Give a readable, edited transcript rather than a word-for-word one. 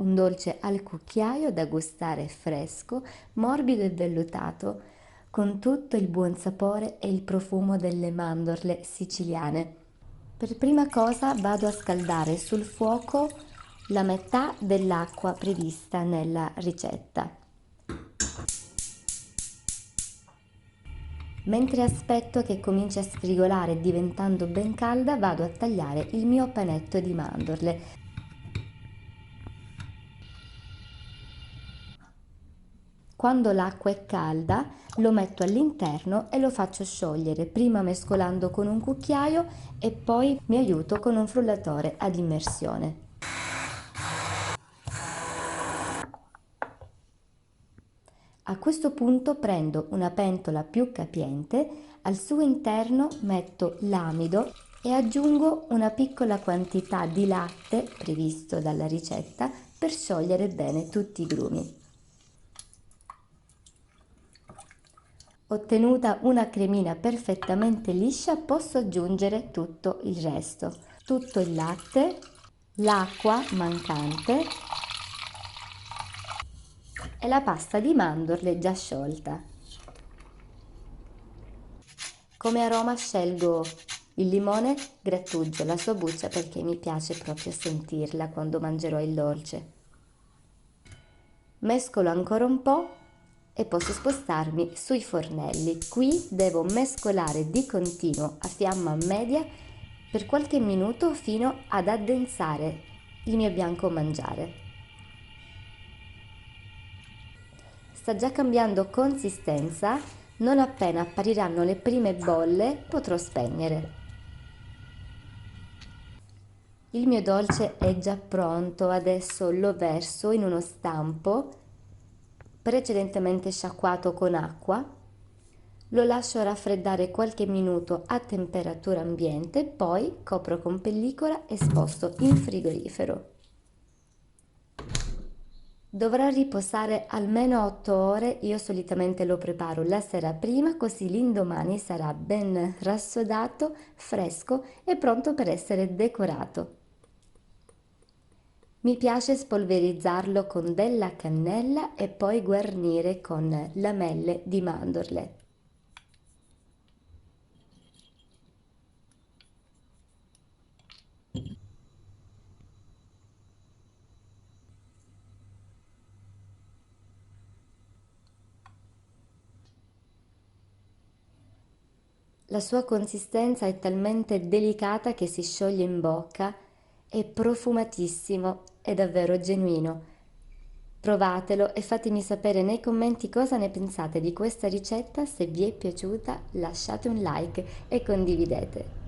un dolce al cucchiaio da gustare fresco, morbido e vellutato, con tutto il buon sapore e il profumo delle mandorle siciliane. Per prima cosa vado a scaldare sul fuoco la metà dell'acqua prevista nella ricetta. Mentre aspetto che cominci a sfrigolare diventando ben calda, vado a tagliare il mio panetto di mandorle. Quando l'acqua è calda, lo metto all'interno e lo faccio sciogliere, prima mescolando con un cucchiaio e poi mi aiuto con un frullatore ad immersione. A questo punto prendo una pentola più capiente, al suo interno metto l'amido e aggiungo una piccola quantità di latte previsto dalla ricetta per sciogliere bene tutti i grumi. Ottenuta una cremina perfettamente liscia, posso aggiungere tutto il resto, tutto il latte, l'acqua mancante e la pasta di mandorle già sciolta. Come aroma scelgo il limone, grattugio la sua buccia perché mi piace proprio sentirla quando mangerò il dolce. Mescolo ancora un po' e posso spostarmi sui fornelli. Qui devo mescolare di continuo a fiamma media per qualche minuto fino ad addensare il mio bianco mangiare. Sta già cambiando consistenza, non appena appariranno le prime bolle potrò spegnere. Il mio dolce è già pronto, adesso lo verso in uno stampo precedentemente sciacquato con acqua, lo lascio raffreddare qualche minuto a temperatura ambiente, poi copro con pellicola e sposto in frigorifero. Dovrà riposare almeno 8 ore, io solitamente lo preparo la sera prima, così l'indomani sarà ben rassodato, fresco e pronto per essere decorato. Mi piace spolverizzarlo con della cannella e poi guarnire con lamelle di mandorle. La sua consistenza è talmente delicata che si scioglie in bocca, è profumatissimo, è davvero genuino. Provatelo e fatemi sapere nei commenti cosa ne pensate di questa ricetta, se vi è piaciuta lasciate un like e condividete.